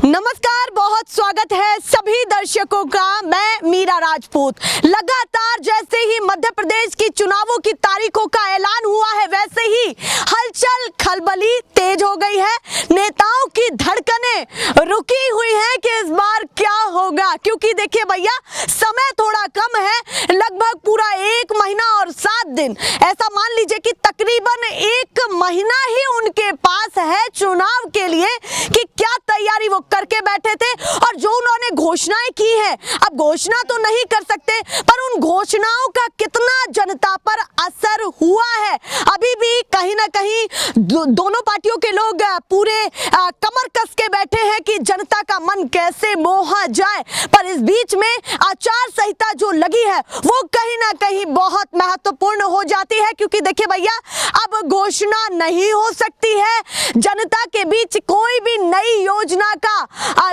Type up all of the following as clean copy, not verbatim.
नमस्कार, बहुत स्वागत है सभी दर्शकों का। मैं मीरा राजपूत। लगातार जैसे ही मध्य प्रदेश की चुनावों की तारीखों का ऐलान हुआ है, वैसे ही हलचल खलबली तेज हो गई है। नेताओं की धड़कनें रुकी हुई हैं कि इस बार क्या होगा, क्योंकि देखिए भैया, समय थोड़ा कम है, लगभग पूरा 1 महीना और 7 दिन, ऐसा मान लीजिए कि तकरीबन 1 महीना ही उनके पास है चुनाव के लिए कि क्या तैयारी वो करके बैठे थे। और जो उन्होंने घोषणाएं की हैं, अब घोषणा तो नहीं कर सकते, पर उन घोषणाओं का कितना जनता पर असर हुआ है, अभी भी कहीं ना कहीं दोनों पार्टियों के लोग पूरे कमर कस के बैठे हैं कि जनता का मन कैसे मोहा जाए। पर इस बीच में आचार संहिता जो लगी है, वो कहीं ना कहीं बहुत महत्वपूर्ण हो जाती है, क्योंकि देखिए भैया, अब घोषणा नहीं हो सकती है। जनता के बीच कोई भी नई योजना का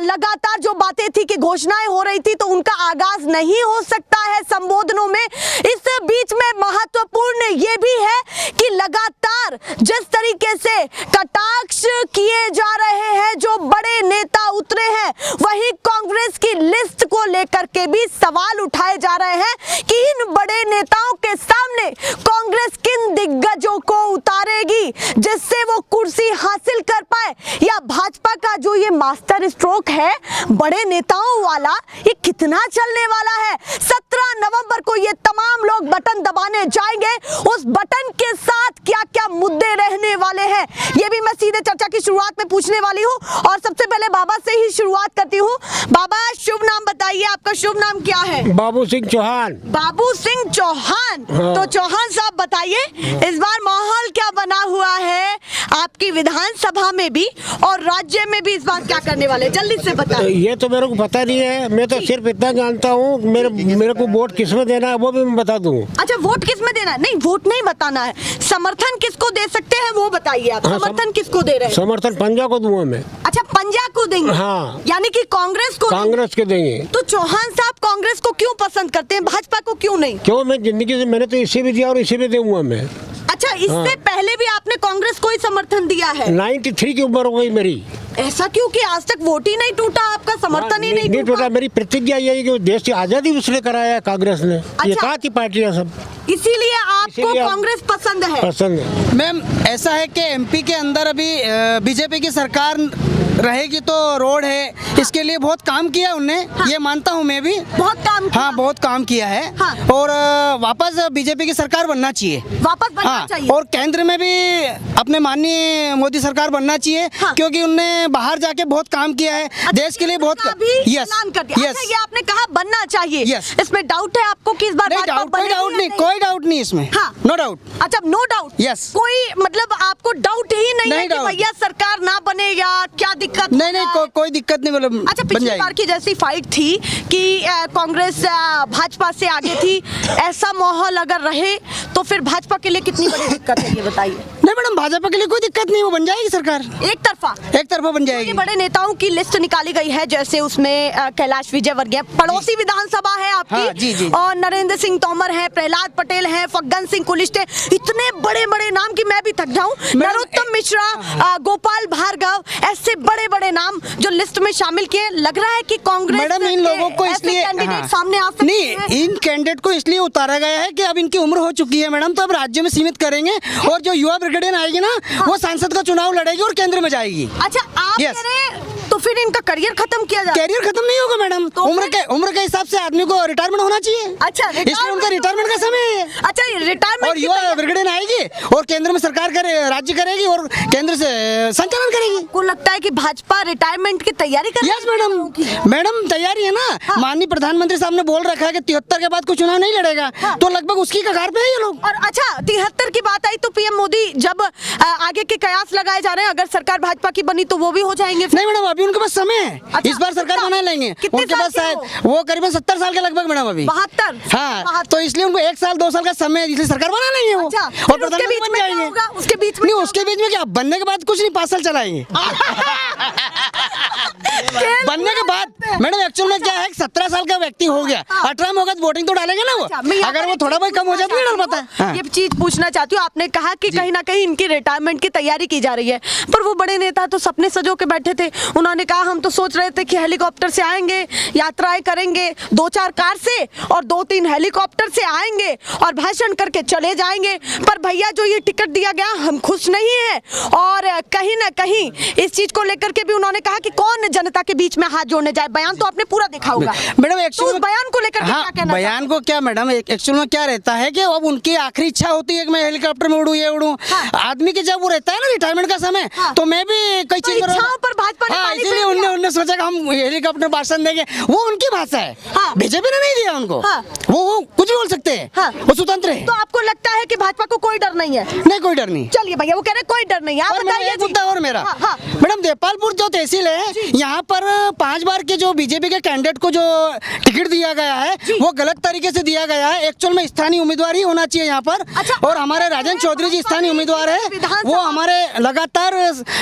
लगातार जो बातें थी कि घोषणाएं हो रही थी, तो उनका आगाज नहीं हो सकता है संबोधनों में। इस बीच में महत्वपूर्ण ये भी है कि लगातार जिस तरीके से कटाक्ष किए जा रहे हैं, जो बड़े नेता उतरे हैं, वही कांग्रेस की लिस्ट को लेकर के भी सवाल उठाए जा रहे हैं कि इन बड़े नेताओं के सामने कांग्रेस किन दिग्गजों को उतारेगी जिससे वो कुर्सी हासिल कर पाए, या भाजपा का जो ये मास्टर स्ट्रोक है बड़े नेताओं वाला, ये कितना चलने वाला है। 17 नवंबर को ये तमाम लोग बटन दबाने जाएंगे। उस बटन के साथ क्या क्या मुद्दे रहने वाले हैं, ये भी मैं सीधे चर्चा की शुरुआत में पूछने वाली हूँ। और सबसे पहले बाबा से ही शुरुआत करती हूँ। बाबा, शुभ नाम बताइए, आपका शुभ नाम क्या है? बाबू सिंह चौहान। बाबू सिंह चौहान। हाँ। तो चौहान साहब बताइए, इस बार माहौल क्या बना हुआ है आपकी विधानसभा में भी और राज्य में भी? इस बार क्या करने वाले, जल्दी से बताइए। ये तो मेरे को पता नहीं है, मैं तो सिर्फ इतना जानता हूँ, मेरे को वोट किसमें देना है वो भी मैं बता दूँ। अच्छा, वोट किसमें देना है? नहीं, वोट नहीं बताना है, समर्थन किसको दे सकते हैं वो बताइए आप। हाँ, समर्थन किसको दे रहे हैं? समर्थन पंजा को दूंगा मैं। अच्छा, पंजा को देंगे? हाँ। यानी कि कांग्रेस को? कांग्रेस के देंगे। तो चौहान साहब कांग्रेस को क्यों पसंद करते हैं, भाजपा को क्यों नहीं? क्यों, मैं जिंदगी से मैंने तो इसी भी दिया और इसी भी दूंगा मैं। अच्छा, इससे हाँ। पहले भी आपने कांग्रेस को ही समर्थन दिया है? 93 की उम्र हो गई मेरी। ऐसा क्यों कि आज तक वोट ही नहीं टूटा आपका, समर्थन ही नहीं टूटा। मेरी प्रतिज्ञा यही है कि देश की आजादी उसने कराया, कांग्रेस ने। ये कहा थी पार्टियां सब, इसीलिए आपको कांग्रेस पसंद है? पसंद है। मैम, ऐसा है कि एमपी के अंदर अभी बीजेपी की सरकार रहेगी तो रोड है, इसके लिए बहुत काम किया उनने। हाँ। ये मानता हूँ मैं भी, बहुत काम किया। हाँ, बहुत काम किया है। हाँ। और वापस बीजेपी की सरकार बनना चाहिए, वापस बनना हाँ, चाहिए। और केंद्र में भी अपने माननीय मोदी सरकार बनना चाहिए। हाँ। क्योंकि उनने बाहर जाके बहुत काम किया है। अच्छा, देश के लिए बहुत ऐलान कर दिया। अच्छा, ये आपने कहा बनना चाहिए, इसमें डाउट है आपको कि इस बार कोई डाउट नहीं इसमें? हाँ। No doubt. अच्छा, नो डाउट। यस। कोई मतलब आपको डाउट ही नहीं है कि भैया सरकार ना बने या क्या दिक्कत? नहीं, कोई दिक्कत नहीं। मतलब अच्छा, पिछली बार की जैसी फाइट थी कि कांग्रेस भाजपा से आगे थी, ऐसा माहौल अगर रहे तो फिर भाजपा के लिए कितनी बड़ी दिक्कत है, ये बताइए। नहीं मैडम, भाजपा के लिए कोई दिक्कत नहीं, वो बन जाएगी सरकार। एक तरफा बन जाएगी। बड़े नेताओं की लिस्ट निकाली गई है, जैसे उसमें कैलाश विजयवर्गीय, पड़ोसी विधानसभा है आपकी। हाँ, जी। और नरेंद्र सिंह तोमर है, प्रहलाद पटेल है, फग्गन सिंह कुलिस्टे, इतने बड़े बड़े नाम की मैं भी थक जाऊं। नरोत्तम मिश्रा, गोपाल भार्गव, ऐसे बड़े बड़े नाम जो लिस्ट में शामिल किए। लग रहा है कि कांग्रेस मैडम इन लोगों को इसलिए सामने आ सकते नहीं, इन कैंडिडेट को इसलिए उतारा गया है कि अब इनकी उम्र हो चुकी है मैडम, तो अब राज्य में सीमित करेंगे, और जो युवा ब्रिगेडियन आएगी ना, वो सांसद का चुनाव लड़ेगी और केंद्र में जाएगी। अच्छा, आप कह रहे हैं तो फिर इनका करियर खत्म किया जाए? करियर खत्म नहीं होगा मैडम, तो उम्र के हिसाब से आदमी को रिटायरमेंट होना चाहिए। अच्छा, इसलिए उनका रिटायरमेंट का समय है। अच्छा, रिटायरमेंट। और युवा ब्रिगेडियन आएगी और केंद्र में सरकार राज्य करेगी और केंद्र से संचालन करेगी। आपको लगता है कि भाजपा रिटायरमेंट की तैयारी कर रही है? यस मैडम, तैयारी है ना। हाँ। माननीय प्रधानमंत्री साहब ने बोल रखा है कि 73 के बाद कोई चुनाव नहीं लड़ेगा। हाँ। तो लगभग उसकी कगार पे है ये लोग। और अच्छा, 73 की बात आई तो पीएम मोदी जब आगे के कयास लगाए जा रहे हैं, अगर सरकार भाजपा की बनी तो वो भी हो जाएंगे? नहीं मैडम, अभी उनके पास समय है। अच्छा, इस बार सरकार बना लेंगे। उनके पास शायद वो करीबन 70 साल के लगभग मैडम, अभी 72। हाँ, तो इसलिए उनको 1 साल 2 साल का समय है, इसलिए सरकार बना लेंगे वो। अच्छा, और प्रधानमंत्री बन जाएंगे। उसके बीच में उसके बीच में क्या, बनने के बाद कुछ नहीं, 5 साल चलाएंगे। बनने के बाद मैडम एक्चुअल में क्या है, 17 साल का व्यक्ति हो गया, 18 में होगा तो वोटिंग तो डालेगा ना अच्छा, वो। मैं यहाँ अगर पर वो एक थोड़ा बहुत चीज़ कम हो जाए तो नहीं डाल पूछना पाता है। ये चीज पूछना चाहती हूँ, आपने कहा कि कहीं ना कहीं इनकी रिटायरमेंट की तैयारी की जा रही है, पर वो बड़े नेता तो सपने सजो के बैठे थे। उन्होंने कहा हम तो सोच रहे थे कि हेलीकॉप्टर से आएंगे, यात्राएं करेंगे, 2-4 कार से और 2-3 हेलीकॉप्टर से आएंगे और भाषण करके चले जाएंगे। पर भैया जो ये टिकट दिया गया हम खुश नहीं है, और कहीं ना कहीं इस चीज को लेकर के भी उन्होंने कहा कि कौन जनता के बीच में हाथ जोड़ने जाए। बयान तो आपने पूरा देखा होगा मैडम, तो उस बयान को लेकर के हाँ, क्या कहना बयान को क्या मैडम, एक्चुअल में क्या रहता है कि अब उनकी आखिरी इच्छा होती है कि मैं हेलीकॉप्टर में उड़ूं, ये उड़ूं। हाँ। आदमी की जब वो रहता है ना रिटायरमेंट का समय, हाँ। तो मैं भी कई तो चीज इच्छाओं पर भाजपा ने पानी इसीलिए फेर दिया। उनने सोचा कि हम हेलीकॉप्टर भाषण देंगे। वो उनकी भाषा है, हाँ। बीजेपी ने नहीं दिया उनको। हाँ। वो कुछ भी बोल सकते हैं, हाँ। वो स्वतंत्र है। तो आपको लगता है कि भाजपा को कोई डर नहीं है? नहीं, कोई डर नहीं। चलिए भैया, वो कह रहे हैं कोई डर नहीं है, आप और मेरा बताइए एक जी। मुद्दा और मेरा, हाँ, हाँ। मैडम देपालपुर जो तहसील है, यहाँ पर 5 बार के जो बीजेपी के कैंडिडेट को जो टिकट दिया गया है वो गलत तरीके से दिया गया है। एक्चुअल में स्थानीय उम्मीदवार ही होना चाहिए यहाँ पर। अच्छा, और हमारे राजन चौधरी जी स्थानीय उम्मीदवार है, विधानसभा- वो हमारे लगातार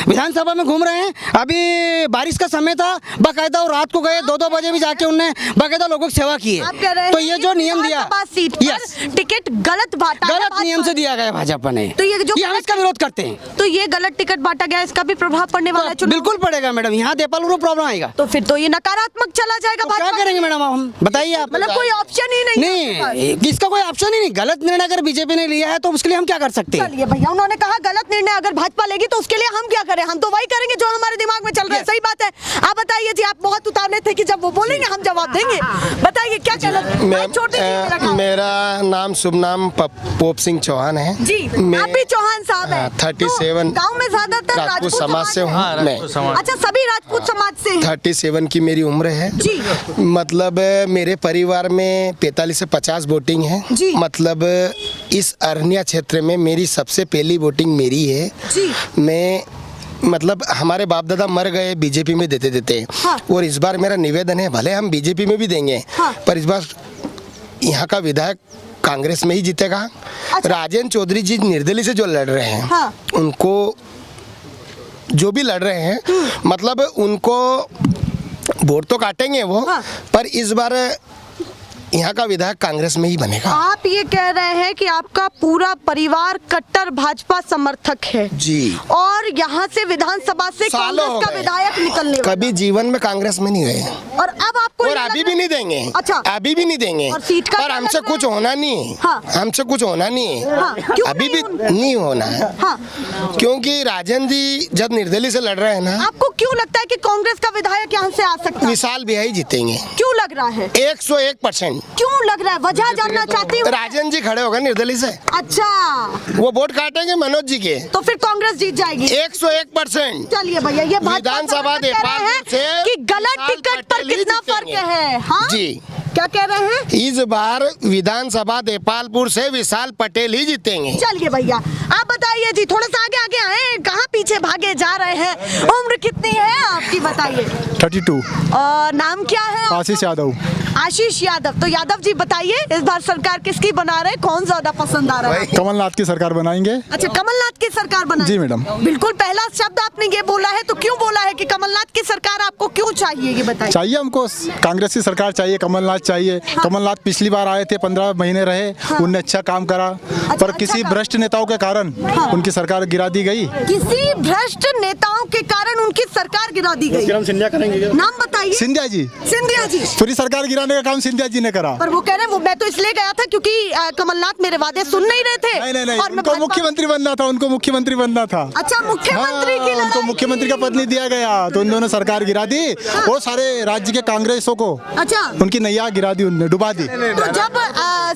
विधानसभा में घूम रहे हैं। अभी बारिश का समय था, बाकायदा वो रात को गए, 2-2 बजे भी जाके उनने बाकायदा लोगों की सेवा की आप कह रहे है। हैं तो ये जो कि नियम दिया, विधानसभा सीट पर यस, टिकट गलत बांटा है गलत भाजपा नियम से ने। दिया गया भाजपा ने। तो ये जो हम इसका विरोध करते हैं। तो ये गलत टिकट बांटा गया, इसका भी प्रभाव पड़ने वाला है चुनाव में? बिल्कुल पड़ेगा मैडम, यहाँ देपालपुर में प्रॉब्लम आएगा। तो फिर तो ये नकारात्मक चला जाएगा तो क्या भाजपा। करेंगे मैडम हम, बताइए आप। मतलब कोई ऑप्शन ही नहीं है आपके पास। नहीं, इसका कोई ऑप्शन ही नहीं। गलत निर्णय अगर बीजेपी ने लिया है तो उसके लिए हम क्या कर सकते हैं? चलिए भैया, उन्होंने कहा गलत निर्णय अगर भाजपा लेगी तो उसके लिए हम क्या करें, हम तो वही करेंगे जो हमारे दिमाग में चल रहा है। सही बात है। आप बताइए जी, आप बहुत उतावले थे कि जब वो बोलेंगे हम जवाब देंगे। बताइए क्या कहना। छोटे जी मेरा नाम। मेरा नाम शुभ नाम पोप सिंह चौहान है जी, आप भी चौहान साहब हैं। 37 गांव में ज्यादातर राजपूत समाज से हूँ मैं। अच्छा, सभी राजपूत समाज से हैं। 37 की मेरी उम्र है जी। मतलब मेरे परिवार में 45 से 50 वोटिंग है। जी। मतलब इस अरनिया क्षेत्र में मेरी सबसे पहली वोटिंग मेरी है। जी। मैं मतलब हमारे बाप दादा मर गए बीजेपी में देते देते। हाँ। और इस बार मेरा निवेदन है, भले हम बीजेपी में भी देंगे, हाँ। पर इस बार यहाँ का विधायक कांग्रेस में ही जीतेगा। अच्छा। राजेंद्र चौधरी जी निर्दलीय से जो लड़ रहे हैं, हाँ। उनको जो भी लड़ रहे हैं, मतलब उनको वोट तो काटेंगे वो। हाँ। पर इस बार यहाँ का विधायक कांग्रेस में ही बनेगा। आप ये कह रहे हैं कि आपका पूरा परिवार कट्टर भाजपा समर्थक है जी। और यहाँ से विधानसभा से सालों हो कांग्रेस का गए। विधायक निकलने वाला। कभी जीवन में कांग्रेस में नहीं गए और अब आपको और ये अभी लग भी रहा- नहीं देंगे। अच्छा। अभी भी नहीं देंगे। और सीट का पर क्या हमसे लग रहा कुछ है? होना नहीं है। हाँ। हमसे कुछ होना नहीं है। हाँ, क्यों अभी नहीं भी नहीं होना है। हाँ। क्योंकि राजन जी जब निर्दलीय से लड़ रहे हैं ना, आपको क्यों लगता है कि कांग्रेस का विधायक यहाँ से आ सकता है? विशाल बिहाई जीतेंगे क्यों लग रहा है? 101%। क्यों लग रहा है? वजह जानना चाहती हूँ। राजन जी खड़े होगा निर्दलीय से, अच्छा, वो वोट काटेंगे मनोज जी के। तो फिर कांग्रेस जीत जाएगी। 101%। चलिए भैया, ये भाजपा विधानसभा समर्थक कह रहे हैं देपालपुर से कि गलत विशाल टिकट पर पटेल ही कितना फर्क जीतेंगे। है। हाँ? जी। क्या कह रहे हैं? इस बार विधानसभा देपालपुर से विशाल पटेल ही जीतेंगे। चलिए भैया, आप बताइए जी, थोड़ा सा आगे आगे आए, कहाँ पीछे भागे जा रहे हैं? उम्र कितनी है आपकी, बताइए। 32। और नाम क्या है? आशीष यादव। आशीष यादव। तो यादव जी बताइए, इस बार सरकार किसकी बना रहे, कौन ज्यादा पसंद आ रहा है? कमलनाथ की सरकार बनाएंगे। अच्छा, कमलनाथ की सरकार बना। जी मैडम। बिल्कुल पहला शब्द आपने ये बोला है, तो क्यों बोला है कि कमलनाथ की सरकार आपको क्यों चाहिए, ये बताइए। चाहिए हमको कांग्रेस की सरकार चाहिए, कमलनाथ चाहिए। कमलनाथ पिछली बार आए थे, 15 महीने रहे, उनने अच्छा काम करा, पर किसी काम। भ्रष्ट नेताओं के कारण उनकी सरकार गिरा दी गई। किसी भ्रष्ट नेताओं के कारण उनकी सरकार गिरा दी गई। सिंधिया करेंगे। नाम बताइए। सिंधिया जी। सिंधिया जी। पूरी सरकार गिराने का काम सिंधिया जी ने करा। पर वो कह रहे हैं, वो मैं तो इसलिए गया था क्योंकि कमलनाथ मेरे वादे सुन नहीं रहे थे। नहीं, और मैं उनको भाजपा- मुख्यमंत्री बनना था, उनको मुख्यमंत्री बनना था। अच्छा, मुख्यमंत्री की उनको लड़ाई मुख्यमंत्री का पद नहीं दिया गया, तो उन्होंने सरकार गिरा दी। वो सारे राज्य के कांग्रेसों को अच्छा, उनकी नैया गिरा दी, उन्होंने डुबा दी। तो जब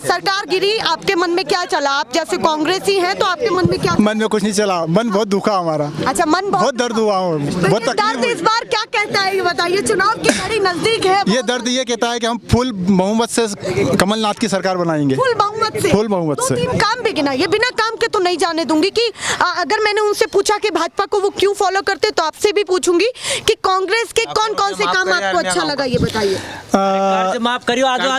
सरकार गिरी, आपके मन में क्या चला? आप जैसे कांग्रेसी हैं तो आपके मन में क्या? मन में कुछ नहीं चला, मन बहुत दुखा हमारा। अच्छा, मन बहुत दर्द हुआ, तो बहुत ये तकलीफ दर्द हुई। इस बार क्या कहता है, ये बताइए। चुनाव की घड़ी नजदीक है। ये दर्द ये कहता है कि हम फुल बहुमत से कमलनाथ की सरकार बनाएंगे। फुल बहुमत से। फुल बहुमत से। 2-3 काम भी गिना, ये बिना काम के तो नहीं जाने दूंगी कि अगर मैंने उनसे पूछा कि भाजपा को वो क्यों फॉलो करते, तो आपसे भी पूछूंगी कि कांग्रेस के कौन कौन से काम आपको अच्छा लगा, ये बताइए। कर्ज माफ करियो, आधा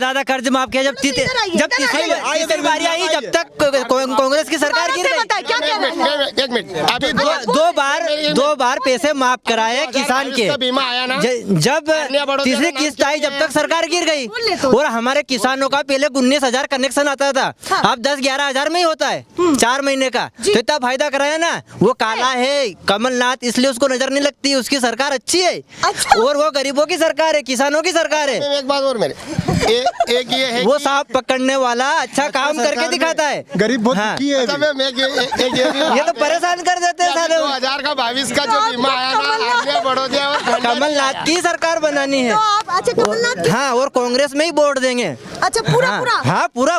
आधा कर्ज माफ किया। जब इधर आइए, जब इधर आइए। तीसरी बारी आई, जब तक कांग्रेस की सरकार गिर से गई। बताइए, क्या कह रहे हैं? एक मिनट, अभी दो बार पैसे माफ कराए किसान के। बीमा आया ना, जब बड़ोदिया तीसरी का नाम किस्त आई, जब तक सरकार गिर गई तो। और हमारे किसानों का पहले 19,000 कनेक्शन आता था, अब 10-11 हजार में ही होता है 4 महीने का। तो इतना फायदा कराया ना। वो काला है कमलनाथ, इसलिए उसको नजर नहीं लगती। उसकी सरकार अच्छी है और वो गरीबों की सरकार है, किसानों की सरकार है। एक बात और मेरे एक ये है वो सांप पकड़ने वाला अच्छा काम करके दिखाता है। गरीब बहुत हाँ। दुखी है। ये तो परेशान कर देते हैं सारे। 2000 का 22 का जो बीमा आया ना, आलिया बड़ोदिया और कमलनाथ की सरकार बनानी है। तो आप अच्छा कमलनाथ हाँ, और कांग्रेस में ही वोट देंगे। अच्छा पूरा हाँ, पूरा हाँ पूरा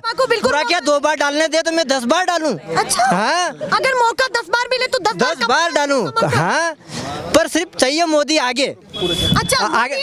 को बिल्कुल पूरा क्या 2 बार डालने दे तो मैं 10 बार डालूं। अच्छा हाँ, अगर मौका 10 बार मिले तो 10 बार डालूं। हाँ, पर सिर्फ चाहिए मोदी आगे। अच्छा आगे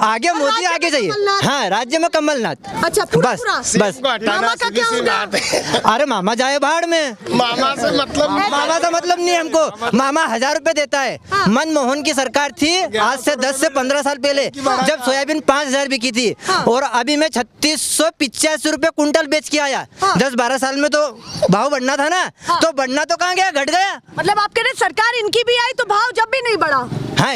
आगे मोदी आगे चाहिए। हाँ, राज्य में कमलनाथ। अच्छा पूरा बस पूरा बस। मामा का क्या होगा? अरे मामा जाए बाढ़ में। मामा से मतलब मामा का मतलब नहीं हमको। मामा 1000 रुपए देता है। मनमोहन की सरकार थी आज से 10 से 15 साल पहले, जब सोयाबीन 5000 बिकी थी और अभी मैं 3685 रुपए कुंटल बेच के आया। 10-12 साल में तो भाव बढ़ना था ना, तो बढ़ना तो कहाँ गया, घट गया। मतलब आप कह रहे सरकार इनकी भी आई तो भाव जब भी नहीं बढ़ा। हाँ,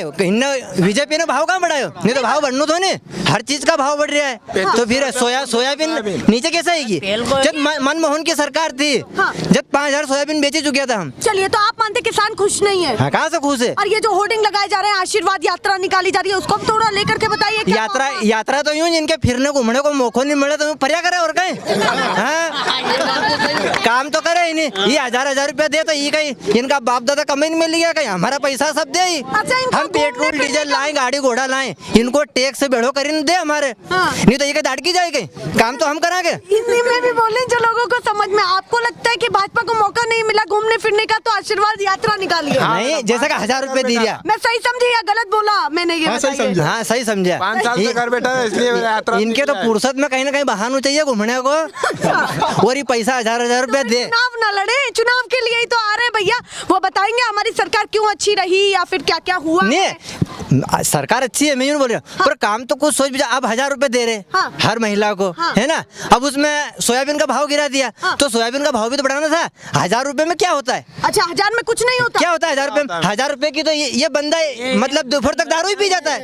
बीजेपी ने भाव कहाँ बढ़ाया? नहीं तो भाव बढ़ना तो नहीं, हर चीज का भाव बढ़ रहा है। तो फिर सोयाबीन नीचे कैसे आएगी? जब मनमोहन की सरकार थी, जब 5000 सोयाबीन बेचे चुके थे हम। चलिए, तो आप मानते किसान खुश नहीं है? हाँ, कहाँ से खुश है? और ये जो होर्डिंग लगाए जा रहे हैं, आशीर्वाद यात्रा निकाली जा रही है, उसको भी थोड़ा लेकर के बताइए। यात्रा तो यूं, जिनके फिरने घूमने को मौका नहीं मिले तो पर्या करे और कहीं। हाँ, काम तो करे ही नहीं। ये 1000 रुपया दे तो ये कहीं इनका बाप दादा कमाई नहीं मिल गया, कहीं हमारा पैसा सब दे ही। हम पेट्रोल डीजल लाए, गाड़ी घोड़ा लाए, इनको टैक्स से बेड़ो कर दे हमारे। नहीं तो ये दाड़ की जाएगी, काम तो हम कराएंगे। हिंदी में भी बोलें जो लोगों को समझ में। आपको लगता है कि भाजपा को मौका नहीं मिला घूमने फिरने का, तो आशीर्वाद यात्रा निकालिए। नहीं, जैसा कि 1000 रुपए दे दिया। मैं सही समझी या गलत बोला मैंने? ये सही समझा। हाँ, सही समझा। 5 साल से घर बैठा है, इसलिए यात्रा इनके तो फुर्सत में कहीं ना कहीं बहाना चाहिए घूमने को, और ये पैसा 1000 रुपया दे। चुनाव न लड़े, चुनाव के लिए ही तो आ रहे भैया। वो बताएंगे हमारी सरकार क्यों अच्छी रही या फिर क्या क्या हुआ। नहीं, सरकार अच्छी है, मैं यूं बोल रहा हूँ, पर काम तो कुछ सोच विचार। अब 1000 रुपए दे रहे हर महिला को, है ना। अब उसमें सोयाबीन का भाव गिरा दिया, तो सोयाबीन का भाव भी तो बढ़ाना था। 1000 रुपए में क्या होता है? अच्छा, 1000 में कुछ नहीं होता। क्या होता है 1000 रुपए में? 1000 रुपए की तो ये बंदा मतलब दोपहर तक दारू ही पी जाता है।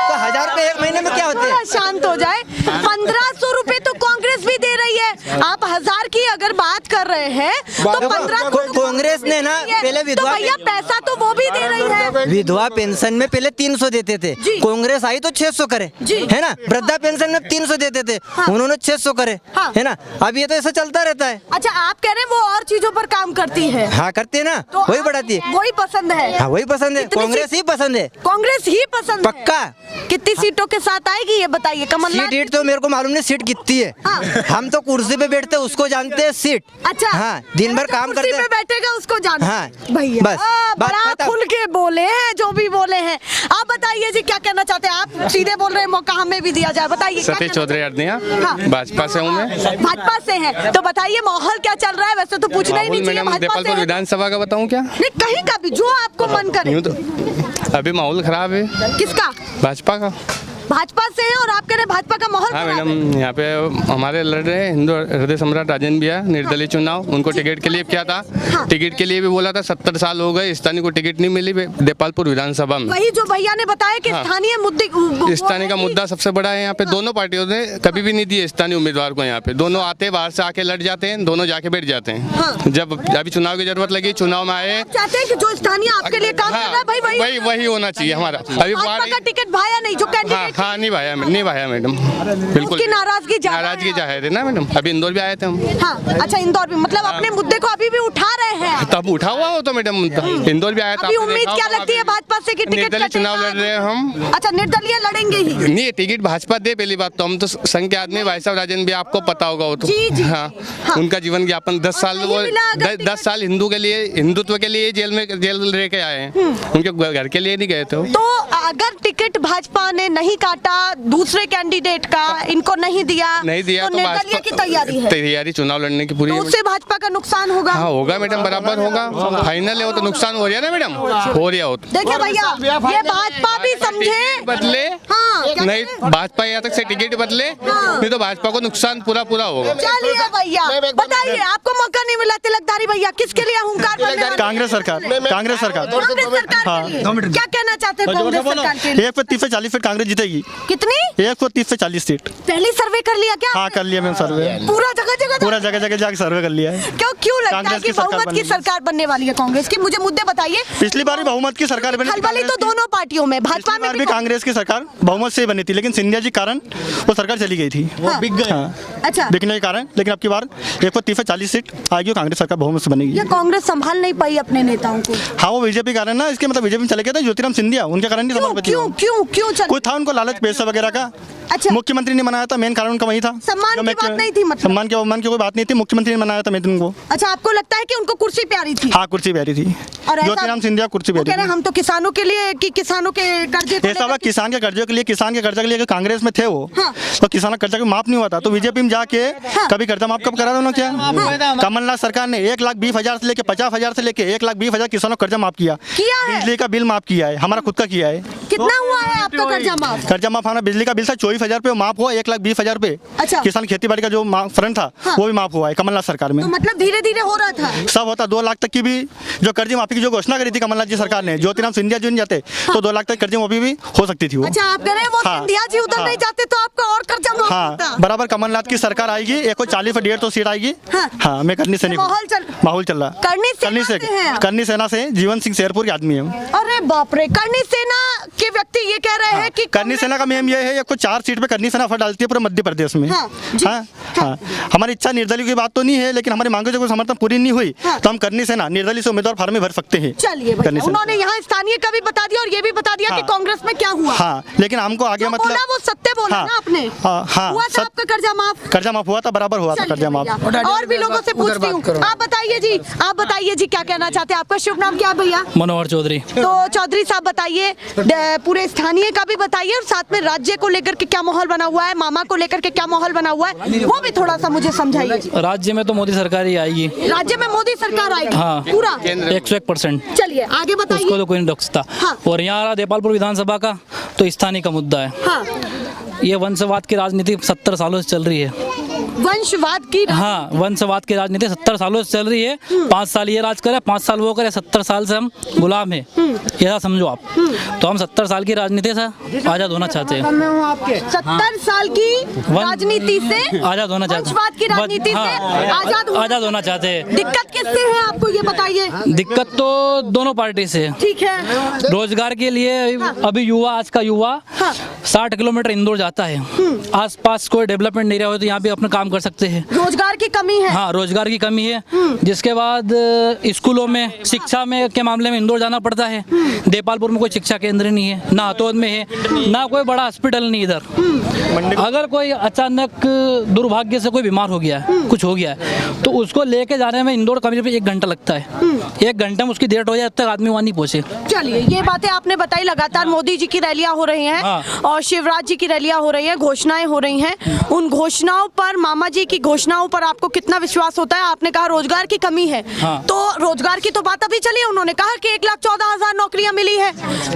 तो 1000 रुपए एक महीने में क्या होते हैं? शांत हो जाए। 1500 रुपए तो कांग्रेस भी दे रही है। आप 1000 की अगर बात कर रहे हैं तो 1500 कांग्रेस ने ना पहले तो भैया पैसा तो वो भी दे रही है। विधवा पेंशन में पहले 300 देते थे, कांग्रेस आई तो 600 करे, है ना। वृद्धा पेंशन में 300 देते थे, उन्होंने 600 करे, है ना। अब ये तो ऐसा चलता रहता है। अच्छा, आप कह रहे हैं वो और चीजों पर काम करती है। हाँ, करती है ना, तो वही बढ़ाती है। वही पसंद है। हाँ, वही पसंद है, कितनी कांग्रेस ही पसंद है। कांग्रेस ही पसंद है। पक्का। कितनी सीटों के साथ आएगी ये बताइए कमलनाथ? सीट तो मेरे को मालूम नहीं सीट कितनी है। हम तो कुर्सी पे बैठते उसको जानते हैं सीट। अच्छा, हाँ, दिन भर काम करते कुर्सी पे बैठेगा उसको जानते। हाँ, भैया बस, बात बड़ा खत्म। खुल के बोले हैं, जो भी बोले हैं। आप बताइए जी, क्या कहना चाहते हैं? आप सीधे बोल रहे हैं, मौका हमें भी दिया जाए। बताइए। सतीश चौधरी अर्दिया, भाजपा से हूँ मैं। भाजपा से हैं, तो बताइए माहौल क्या चल रहा है? वैसे तो पूछना ही नहीं चाहिए, भाजपा से देपालपुर हैं। विधानसभा का बताऊँ क्या? नहीं, कहीं का भी जो आपको मन करे। यूँ तो अभी माहौल खराब है। किसका? भाजपा का। भाजपा से हैं और आप कह रहे हैं भाजपा का माहौल हाँ खराब है। मैडम, यहाँ पे हमारे लड़ रहे हैं हिंदू हृदय सम्राट राजेंद्र भैया, निर्दलीय चुनाव। उनको टिकट के लिए क्या था, टिकट के लिए भी बोला था। 70 साल हो गए, स्थानीय को टिकट नहीं मिली देपालपुर विधानसभा में। वही जो भैया ने बताया कि स्थानीय मुद्दे, स्थानीय का मुद्दा सबसे बड़ा है यहाँ पे। दोनों पार्टियों ने कभी भी नहीं दिए स्थानीय उम्मीदवार को। यहाँ पे दोनों आते हैं, बाहर से आके लड़ जाते हैं, दोनों जाके बैठ जाते हैं। जब अभी चुनाव की जरूरत लगी, चुनाव में आए, चाहते हैं कि जो स्थानीय आपके लिए काम कर रहा है भाई वही होना चाहिए हमारा। अभी भाजपा का टिकट भाया नहीं, जो कैंडिडेट हाँ, नहीं भाया मैडम, बिल्कुल उसकी नाराजगी जाहिर है ना मैडम। अभी इंदौर भी आए थे हम। हाँ, अच्छा, इंदौर भी मतलब अपने मुद्दे को अभी भी उठा रहे हैं। तब उठा हुआ हो तो मैडम, इंदौर भी आया था। अभी उम्मीद क्या लगती है भाजपा से कि टिकट निर्दलीय चुनाव लड़ रहे हैं हम। अच्छा, निर्दलीय लड़ेंगे ही? नहीं, टिकट भाजपा दे। पहली बात तो हम तो संघ के आदमी, भाई साहब राजेंद्र भी आपको पता होगा वो तो। जी। हाँ, उनका जीवन ज्ञापन 10 साल, वो 10 साल हिंदू के लिए, हिंदुत्व के लिए जेल रह के आए हैं। उनके घर के लिए नहीं गए थे। तो अगर टिकट भाजपा ने नहीं काटा, दूसरे कैंडिडेट का इनको नहीं दिया तो निर्दलीय की तैयारी चुनाव लड़ने की पूरी। तो उससे भाजपा का नुकसान होगा। हाँ, होगा मैडम, बराबर होगा। फाइनल है वो तो नुकसान हो रहा है ना मैडम, हो रहा हो तो। देखिए भैया, ये भाजपा भी समझे बदले। हाँ, नहीं, भाजपा यहाँ तक से टिकट बदले, नहीं तो भाजपा को नुकसान पूरा होगा। चलिए भैया, बताइए, आपको मौका नहीं मिला तिलकधारी भैया, किसके लिए हुंकार भरने वाले कांग्रेस सरकार कांग्रेस सरकार कांग्रेस सरकार के लिए क्या कहना चाहते हैं कांग्रेस सरकार के लिए? 1 पे 30 से 40 सीट कांग्रेस जीतेगी। कितनी? 1 पे 30 से 40 सीट। पहले सर्वे कर लिया क्या? हाँ कर लिया मैम सर्वे, पूरा जगह जगह जाके सर्वे कर लिया है। क्यों लगता है कांग्रेस कि की सरकार बहुमत की बनेगी। सरकार बनने वाली है कांग्रेस की? मुझे मुद्दे बताइए। पिछली बार भी बहुमत की सरकार बनी थी खलबली तो दोनों पार्टियों में, भाजपा पिछली में बार भी कांग्रेस की सरकार बहुमत से बनी थी, लेकिन सिंधिया जी कारण वो सरकार चली गई थी। वो बिक गए। अच्छा, बिकने के कारण। लेकिन अब की बार 1 पे 30 से 40 सीट आएगी, कांग्रेस सरकार बहुमत से बनेगी। ये कांग्रेस संभाल नहीं पाई अपने नेताओं को। हाँ वो बीजेपी कारण ना, इसके मतलब बीजेपी में चले गए थे ज्योतिराम सिंधिया, उनके कारण नहीं संभाल पाती वो। क्यों चल? कोई था उनको लालच पैसा वगैरह का। अच्छा। मुख्यमंत्री ने मनाया था, मेन कारण उनका वही था। सम्मान जो की मैं- बात नहीं थी मतलब? सम्मान की कोई बात नहीं थी, मुख्यमंत्री ने मनाया था मैं उनको। अच्छा, आपको लगता है कि उनको कुर्सी प्यारी थी? हाँ कुर्सी प्यारी थी, और ऐसा- ज्योतिराम सिंधिया कुर्सी वो प्यारी कह रहे थी। हम तो किसानों के लिए कि किसानों के कर्जे को ऐसा हुआ लेकर- किसान के कर्जे के लिए अगर कांग्रेस में थे वो, हाँ। तो किसान का कर्जा कोई माफ नहीं हुआ था, तो बीजेपी में जाके कभी कर्जा माफ कब करा था उन्होंने? क्या कमलनाथ सरकार ने 1,20,000 से लेके 50,000 से लेके 1,20,000 किसानों को कर्जा माफ किया है। बिजली का बिल माफ किया है, हमारा खुद का किया है। कितना हुआ है आपका कर्जा माफ? कर्जा माफ हमारा बिजली का बिल था 24,000 रुपये, माफ हुआ 1,20,000 रुपये। अच्छा। किसान खेती बाड़ी का जो फ्रंट था हाँ। वो भी माफ हुआ है कमलनाथ सरकार में। तो मतलब धीरे धीरे हो रहा था। सब होता 2 लाख तक की भी जो कर्जे माफी की जो घोषणा करी थी कमलनाथ जी सरकार ने, ज्योतिराम सिंधिया जी नहीं जाते तो 2 लाख तक कर्जे माफी भी हो सकती थी वो। अच्छा, आप कह रहे हैं वो हाँ। सिंधिया जी उधर हाँ। नहीं जाते तो आपका और कर्जा माफ हाँ होता। बराबर कमलनाथ की सरकार आएगी, एक को 40 से 150 सीट आएगी। हाँ। हाँ मैं करनी सैनिक हूँ। माहौल चल रहा करनी सेना से हैं आप? करनी सेना से जीवन सिंह शेरपुर के आदमी है। अरे बाप रे, करनी सेना के व्यक्ति ये कह रहे हैं कि करनी सेना का मेम ये है, ये को 4 सीट पे करनी सेना फट डालती है पूरे मध्य प्रदेश में। हाँ, जी। हाँ हाँ हमारी इच्छा निर्दलीय की बात तो नहीं है, लेकिन हमारी मांगों से कोई समर्थन पूरी नहीं हुई तो हम करनी सेना निर्दलीय से उम्मीदवार फार्म में भर सकते हैं। चलिए भैया, करनी सेना। उन्होंने यहाँ स्थानीय का भी बता दिया और ये भी बता दिया कि हाँ। कांग्रेस में क्या हुआ। हाँ लेकिन हमको आगे जो मतलब बोला वो सत्य बोला हाँ, ना आपने। हाँ हुआ था आपका कर्जा माफ? कर्जा माफ हुआ था, बराबर हुआ था चलिए कर्जा माफ। भैया, और भी लोगों से पूछती हूँ। आप बताइए जी क्या कहना चाहते हैं? आपका शुभ नाम क्या है भैया? मनोहर चौधरी। तो चौधरी साहब बताइए, पूरे स्थानीय का भी बताइए और साथ में राज्य को लेकर के क्या माहौल बना हुआ है, मामा को लेकर के क्या माहौल बना हुआ है, वो भी थोड़ा सा मुझे समझाइए। राज्य में तो मोदी सरकार ही आएगी। राज्य में मोदी सरकार आएगी? हाँ। पूरा 101%। चलिए आगे उसको बताइए। तो कोई नहीं रोक सकता। हाँ। और यहाँ रहा देपालपुर विधानसभा का तो स्थानीय का मुद्दा है। हाँ, ये वंशवाद की राजनीति 70 सालों से चल रही है। वंशवाद की हाँ वंशवाद की राजनीति 70 सालों से चल रही है। 5 साल ये राज करे, 5 साल वो करे, 70 साल से हम गुलाम हैं, ऐसा समझो आप। तो हम 70 साल की राजनीति से आजाद होना चाहते हैं। 70 साल की राजनीति से आजाद होना चाहते हैं। वंशवाद की राजनीति से आजाद होना चाहते हैं। दिक्कत किससे है आपको ये बताइए? दिक्कत तो दोनों पार्टी से है। ठीक है। रोजगार के लिए अभी युवा, आज का युवा 60 किलोमीटर इंदौर जाता है। आसपास कोई डेवलपमेंट नहीं रहा हो तो यहाँ पे अपना काम कर सकते हैं। रोजगार की कमी है। हाँ रोजगार की कमी है। जिसके बाद स्कूलों में शिक्षा में के मामले में इंदौर जाना पड़ता है। देपालपुर में कोई शिक्षा केंद्र नहीं है, ना हतौद में है, ना कोई बड़ा हॉस्पिटल नहीं इधर। अगर कोई अचानक दुर्भाग्य से कोई बीमार हो गया है, कुछ हो गया है, तो उसको लेके जाने में इंदौर करीब 1 घंटा लगता है। 1 घंटे में उसकी डेट हो जाए, तब तक आदमी वहाँ नहीं पहुँचे। चलिए, ये बातें आपने बताई। लगातार मोदी जी की रैलियां हो रही हैं। हाँ। और शिवराज जी की रैलियां हो रही हैं, घोषणाएं हो रही हैं। उन घोषणाओं पर, मामा जी की घोषणाओं पर आपको कितना विश्वास होता है? आपने कहा रोजगार की कमी है। हाँ। तो रोजगार की तो बात अभी चली है, उन्होंने कहा कि 1,14,000 नौकरियां मिली है,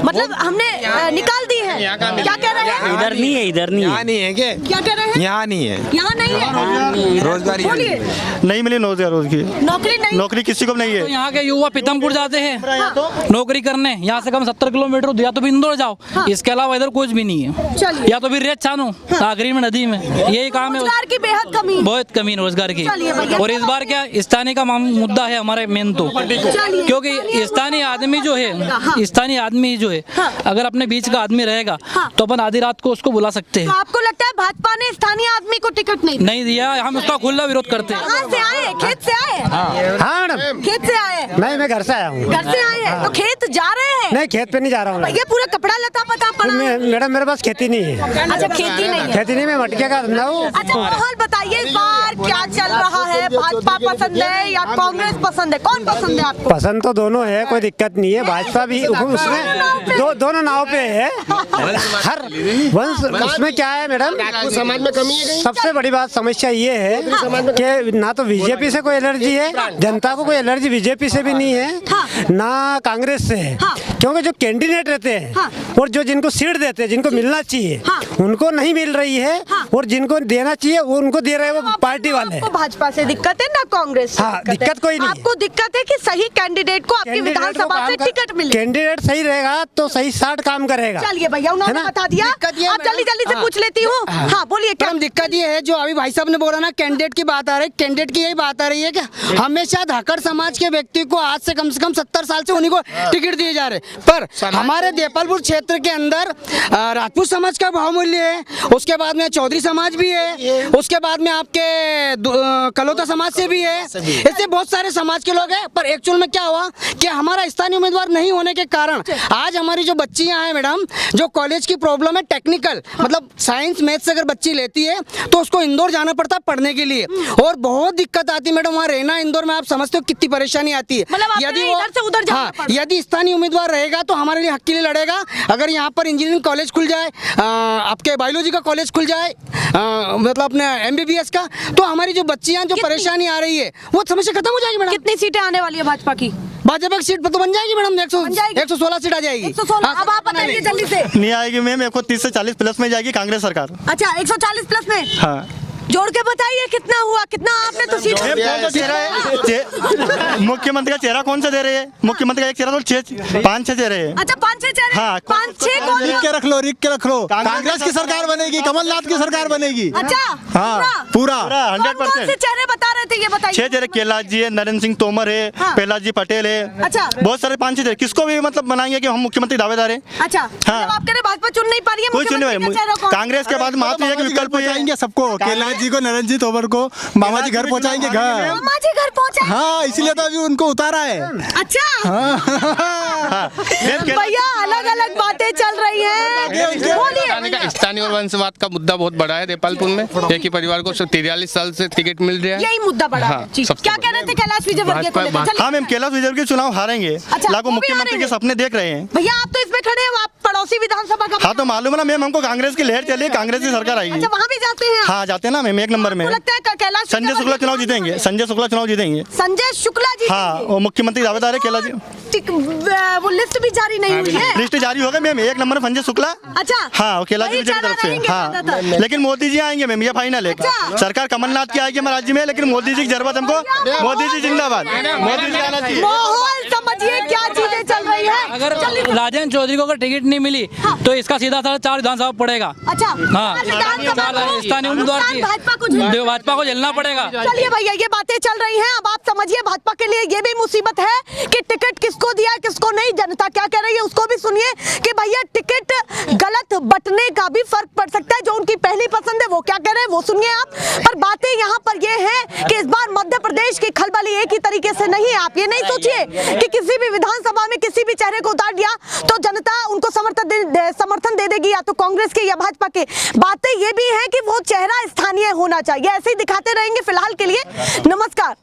मतलब हमने निकाल दी है। क्या कह रहे हैं? इधर नहीं है, इधर नहीं यहाँ नहीं है क्या? क्या कह रहे हैं? यहाँ नहीं है, यहाँ नहीं है रोजगार ही बोलिए। नहीं मिली रोजगार की नौकरी नहीं। नौकरी किसी को भी नहीं तो है। यहाँ के युवा पीतमपुर जाते हैं नौकरी करने, यहाँ से कम 70 किलोमीटर या तो भी इंदौर जाओ। इसके अलावा इधर कुछ भी नहीं है। चलिए। या तो फिर रेत छानो आखिरी में नदी में, यही काम है। रोजगार की बेहद कमी। बहुत कमी है रोजगार की। चलिए भैया। और इस बार क्या स्थानीय का मुद्दा है हमारे मेन तो, चलिए। क्योंकि स्थानीय आदमी जो है, स्थानीय आदमी जो है, अगर अपने बीच का आदमी रहेगा तो अपन आधी रात को उसको बुला सकते तो हैं। आपको लगता है भाजपा ने स्थानीय आदमी को टिकट नहीं नहीं दिया, हम उसका खुला विरोध करते हैं। कहाँ से आए? खेत से आए? हाँ मैडम, खेत से आए? नहीं मैं घर से आया हूँ। घर से आए हैं तो खेत जा रहे हैं? नहीं खेत पे नहीं जा रहा हूँ। ये पूरा कपड़ा लता पता पड़ा है। मैडम मेरे पास खेती नहीं है। अच्छा, खेती नहीं है। खेती नहीं, मैं मटके का धंधा हूँ। अच्छा, माहौल बताइए इस बार क्या चल रहा है? भाजपा पसंद है या कांग्रेस पसंद है? कौन पसंद है आपको? पसंद तो दोनों है, कोई दिक्कत नहीं है। भाजपा भी उसमें दोनों नाव पे है। हर वंश उसमें क्या है मैडम, समाज में कमी है कहीं? सबसे बड़ी बात समस्या ये है कि ना तो बीजेपी से कोई एलर्जी है, जनता को कोई एलर्जी बीजेपी से भी नहीं है, ना कांग्रेस से है। क्योंकि जो कैंडिडेट रहते हैं और जो जिनको सीट देते हैं, जिनको मिलना चाहिए, उनको नहीं मिल रही है। हाँ। और जिनको देना चाहिए वो उनको दे रहे हैं वो पार्टी वाले। आपको भाजपा से दिक्कत है ना कांग्रेस से? हाँ, दिक्कत कोई नहीं है। आपको दिक्कत है कि सही कैंडिडेट को आपकी कैंडिडेट को विधानसभा काम से कर- टिकट मिले। कैंडिडेट सही रहेगा तो सही 60 काम करेगा। चलिए भैया, उन्होंने है ना? बता दिया। दिक्कत ये है अब जल्दी जल्दी से हाँ। पूछ लेती हूँ। हाँ बोलिए क्या मैडम दिक्कत ये है जो अभी भाई साहब ने बोला ना कैंडिडेट की बात आ रही है, कैंडिडेट की यही बात आ रही है कि हमेशा धाकड़ समाज के व्यक्ति को आज से कम 70 साल से उन्हीं को टिकट दिए जा रहे, पर हमारे देपालपुर क्षेत्र के अंदर राजपूत समाज का बहुमूल्य है, उसके बाद में चौधरी समाज भी है, उसके बाद में आपके कलोता समाज से भी है, ऐसे बहुत सारे समाज के लोग हैं। पर एक्चुअल में क्या हुआ कि हमारा स्थानीय उम्मीदवार नहीं होने के कारण आज हमारी जो बच्चियां हैं मैडम, जो कॉलेज की प्रॉब्लम है टेक्निकल मतलब साइंस मैथ्स अगर बच्ची लेती है तो उसको इंदौर जाना पड़ता है पढ़ने के लिए, और बहुत दिक्कत आती है मैडम वहाँ रहना इंदौर में। आप समझते हो कितनी परेशानी आती है। मतलब आपके लिए इधर से उधर जाना पड़ता है। यदि स्थानीय उम्मीदवार रहेगा तो हमारे लिए हक के लिए लड़ेगा। अगर यहाँ पर इंजीनियरिंग कॉलेज खुल जाए, आपके बायोलॉजी का कॉलेज खुल जाए, मतलब अपने MBBS का, तो हमारी जो बच्चियां जो परेशानी आ रही है वो समस्या खत्म हो जाएगी मैडम। कितनी सीटें आने वाली है भाजपा की? भाजपा की सीट पर तो बन जाएगी मैडम, बन जाएगी? 116 सीट आ जाएगी। 116। हाँ, अब आप बताइए जल्दी से। नहीं आएगी मैम, 130 से 40 प्लस में जाएगी कांग्रेस सरकार। अच्छा 140 प्लस में हाँ जोड़ के बताइए कितना हुआ, कितना आपने तो सीट। मैम, कौन सा चेहरा है? मुख्यमंत्री का चेहरा कौन सा दे रहे हैं? मुख्यमंत्री का एक चेहरा तो 5-6 चेहरे हैं। अच्छा 5-6 चेहरे। हाँ। 5-6 कौन? लिख के रख लो कांग्रेस की सरकार बनेगी, कमलनाथ की सरकार बनेगी। अच्छा हाँ पूरा 100%। से चेहरे बता रहे थे ये बताइए। 6 चेहरे, कैलाश जी है, नरेंद्र सिंह तोमर है, हाँ। प्रहलाद जी पटेल है, अच्छा। बहुत सारे 5-6 चेहरे। किसको भी मतलब बनाएंगे कि हम मुख्यमंत्री दावेदार है? अच्छा हाँ। मतलब आप कह रहे भाजपा चुन नहीं पा रही है कोई चुने मुख्यमंत्री का चेहरा कौन? कांग्रेस के बाद मात्र एक विकल्प है। पहुंचाएंगे सबको, कैलाश जी को, नरेंद्र जी तोमर को, मामा जी घर पहुंचाएंगे घर। मामा जी घर पहुंचे। हाँ इसलिए तो अभी उनको उतारा है। अच्छा हाँ। भैया अलग अलग बातें चल रही हैं, बोलिए। स्थानीय और वंशवाद का मुद्दा बहुत बड़ा है देपालपुर में। एक ही परिवार को 43 साल से टिकट मिल रहा है। यही मुद्दा बड़ा है। हाँ, जी। सबसे क्या कह रहे थे कैलाश विजयवर्गीय को लेकर? चलिए। हाँ मैम, कैलाश विजयवर्गीय के चुनाव हारेंगे। अच्छा, लागू वो भी मुख्यमंत्री हारेंगे। के सपने देख रहे हैं। भैया आप तो इसमें खड़े हैं, आप पड़ोसी विधानसभा का। हाँ तो मालूम है ना मैम, हमको कांग्रेस की लहर चली है, कांग्रेस की सरकार आएगी। अच्छा वहाँ भी जाते हैं आप? हाँ जाते हैं ना मैम, 1 नंबर में। आपको लगता है कैलाश संजय शुक्ला चुनाव जीतेंगे, संजय शुक्ला चुनाव जीतेंगे। संजय शुक्ला जी? हाँ वो मुख्यमंत्री दावेदार है कैलाश जी। वो लिस्ट भी जारी नहीं हुई है। लिस्ट जारी होगा मैम, 1 नंबर संजय शुक्ला। अच्छा हाँ वो कैलाश जी वही की तरफ ज्यादा से। रहेंगे हाँ ज्यादातर। लेकिन मोदी जी आएंगे मैम, ये फाइनल है। अच्छा। सरकार कमलनाथ की आएगी हमारे राज्य में, लेकिन मोदी जी की जरूरत हमको। मोदी जी जिंदाबाद, मोदी जी आना चाहिए। माहौल समझिए क्या चीजें चल रही है। अगर राजेंद्र चौधरी को अगर टिकट नहीं मिली तो इसका सीधा साधा 4 विधानसभा पड़ेगा। अच्छा हाँ स्थानीय उम्मीदवार भाजपा को झेलना पड़ेगा। चलिए भैया ये बातें चल रही हैं, अब आप समझिए भाजपा के लिए ये भी मुसीबत है कि टिकट किसको दिया किसको नहीं। जनता क्या कह रही है उसको भी सुनिए कि भैया टिकट गलत बंटने का भी फर्क पड़ सकता है। जो उनकी पहली पसंद है वो क्या कह रहे हैं वो सुनिए आप। पर बातें यहाँ पर ये है कि इस बार मध्य प्रदेश की खलबली एक ही तरीके से नहीं है। आप ये नहीं सोचिए कि किसी भी विधानसभा में किसी भी चेहरे को उतार दिया तो जनता उनको समर्थन दे देगी, या तो कांग्रेस के या भाजपा के। बातें ये भी है कि वो चेहरा स्थानीय होना चाहिए। ऐसे ही दिखाते रहेंगे। फिलहाल के लिए नमस्कार।